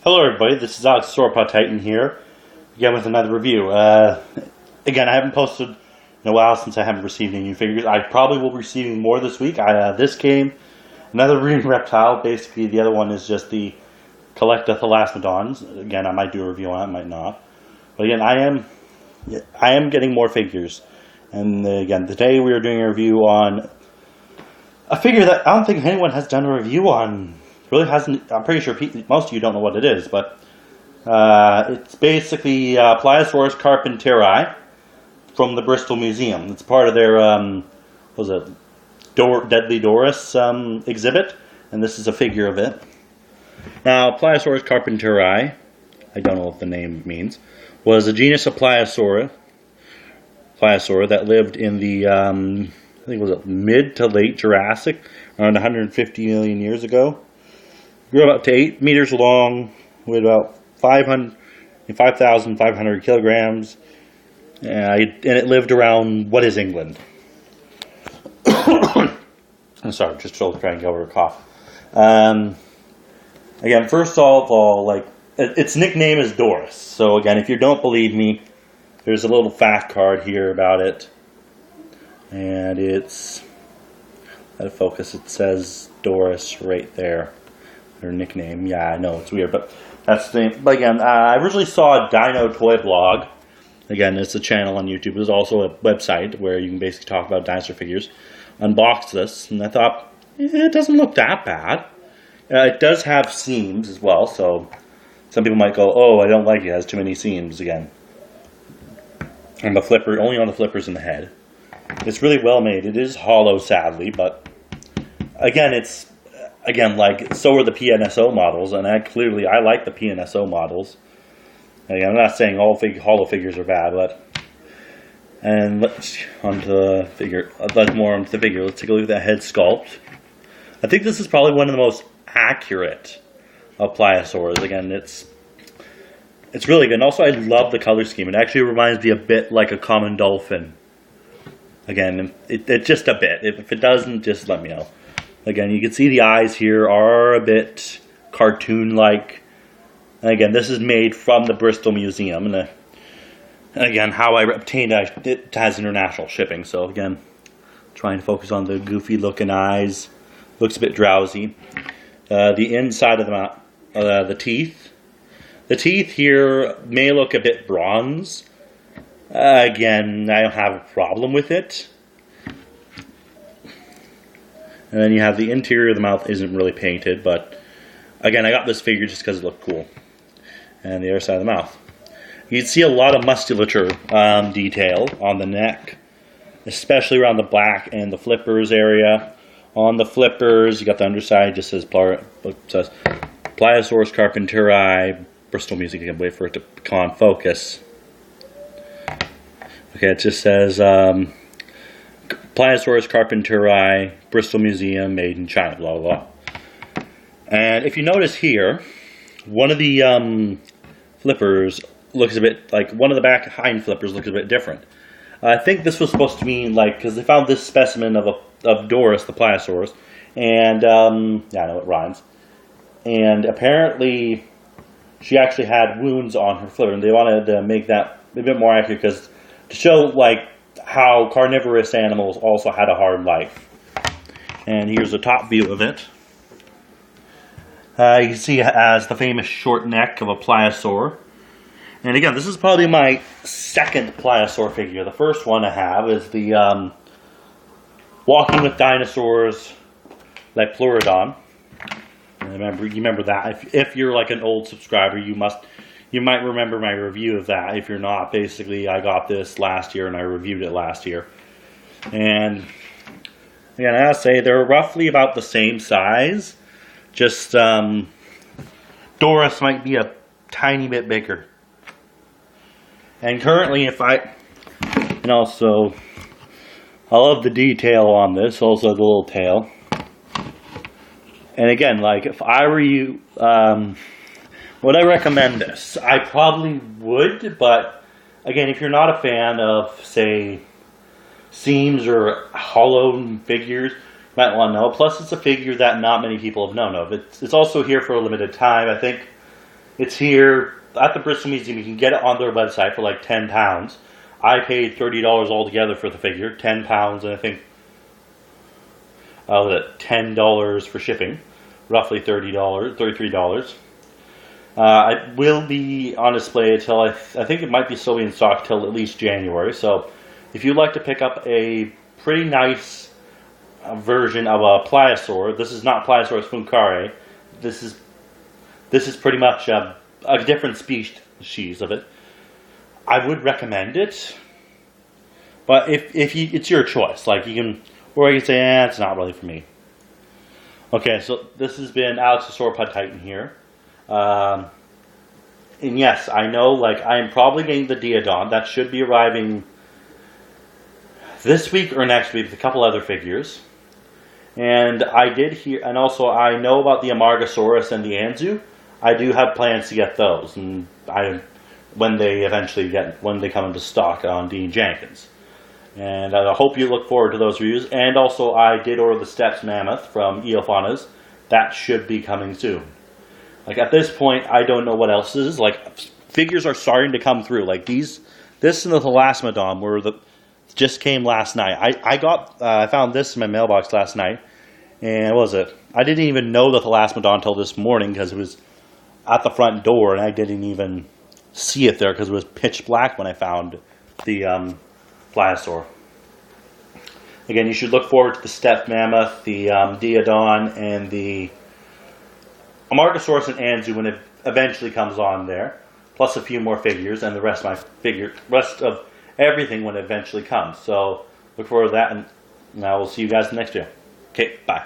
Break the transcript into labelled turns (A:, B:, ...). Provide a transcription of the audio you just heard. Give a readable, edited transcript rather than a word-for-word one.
A: Hello everybody, this is Alex Sauropod Titan here, again with another review. Again, I haven't posted in a while since I haven't received any new figures. I probably will be receiving more this week. This came, another green reptile. Basically the other one is just the Collecta Thalasmodons. Again, I might do a review on it, I might not. But again, I am getting more figures. And again, today we are doing a review on a figure that I don't think anyone has done a review on. Really hasn't. I'm pretty sure most of you don't know what it is, but it's basically Pliosaurus carpenteri from the Bristol Museum. It's part of their Deadly Doris exhibit, and this is a figure of it. Now, Pliosaurus carpenteri, I don't know what the name means, was a genus of pliosaur that lived in the I think it was mid to late Jurassic, around 150 million years ago. Grew up to 8 meters long, weighed about 5,500 kilograms, and it lived around what is England. I'm sorry, just trying to get over a cough. Again, first of all, like its nickname is Doris. So again, if you don't believe me, there's a little fact card here about it, and it's out of focus. It says Doris right there. Her nickname. Yeah, I know it's weird, but that's the thing. But again, I originally saw a Dino Toy Blog. Again, it's a channel on YouTube. There's also a website where you can basically talk about dinosaur figures. Unboxed this, and I thought, it doesn't look that bad. It does have seams as well, so some people might go, oh, I don't like it. It has too many seams again. On the flipper, only on the flippers in the head. It's really well made. It is hollow, sadly, but again, like, so are the PNSO models, and I like the PNSO models. Again, I'm not saying all hollow figures are bad, but... And let's onto the figure. More onto the figure. Let's take a look at that head sculpt. I think this is probably one of the most accurate of pliosaurs. Again, it's really good. And also, I love the color scheme. It actually reminds me a bit like a common dolphin. Again, it just a bit. If it doesn't, just let me know. Again, you can see the eyes here are a bit cartoon-like. And again, this is made from the Bristol Museum. And again, how I obtained it has international shipping. So again, trying to focus on the goofy-looking eyes. Looks a bit drowsy. The inside of the mouth, the teeth. The teeth here may look a bit bronze. Again, I don't have a problem with it. And then you have the interior of the mouth isn't really painted, but again, I got this figure just because it looked cool. And the other side of the mouth. You can see a lot of musculature detail on the neck, especially around the back and the flippers area. On the flippers, you got the underside, just says Pliosaurus carpenteri, Bristol Museum. I can wait for it to come on focus. Okay, it just says Pliosaurus carpenteri, Bristol Museum, made in China, blah, blah, blah. And if you notice here, one of the flippers looks a bit, like one of the back hind flippers looks a bit different. I think this was supposed to mean, like, because they found this specimen of Doris, the Pliosaurus, and, yeah, I know it rhymes. And apparently, she actually had wounds on her flipper, and they wanted to make that a bit more accurate, because to show, like, how carnivorous animals also had a hard life. And here's a top view of it. You can see it has the famous short neck of a pliosaur. And again, this is probably my second pliosaur figure. The first one I have is the Walking with Dinosaurs, like Pleurodon. You remember that. If you're like an old subscriber, you might remember my review of that. If you're not, basically I got this last year and I reviewed it last year. And again, I gotta say they're roughly about the same size. Just Doris might be a tiny bit bigger. And currently, and also, I love the detail on this, also the little tail. And again, like, if I were you, would I recommend this? I probably would, but again, if you're not a fan of, say, seams or hollow figures, you might want to know. Plus, it's a figure that not many people have known of. It's also here for a limited time. I think It's here at the Bristol Museum. You can get it on their website for like £10. I paid $30 altogether for the figure, £10, and I think $10 for shipping, roughly $33. It will be on display until I think it might be still in stock till at least January. So, if you'd like to pick up a pretty nice version of a pliosaur, this is not Pliosaurus funkare. This is pretty much a different species of it. I would recommend it, but if you, it's your choice. Like, you can, or you can say, it's not really for me. Okay, so this has been Alex the Sauropod Titan here. And yes, I know, like, I'm probably getting the Diodon. That should be arriving this week or next week with a couple other figures. And I did hear, and also I know about the Amargasaurus and the Anzu. I do have plans to get those, and when they come into stock on Dean Jenkins. And I hope you look forward to those reviews. And also, I did order the Steps Mammoth from Eophanas. That should be coming soon. Like, at this point, I don't know what else is. Like, figures are starting to come through. Like, this and the Thalassemodon just came last night. I found this in my mailbox last night. And what was it? I didn't even know the Thalassemodon until this morning because it was at the front door, and I didn't even see it there because it was pitch black when I found the Pliosaur. Again, you should look forward to the Steppe Mammoth, the Diodon, and the Amargasaurus and Anzu when it eventually comes on there, plus a few more figures, and the rest of everything when it eventually comes. So look forward to that, and now we'll see you guys in the next video. Okay, bye.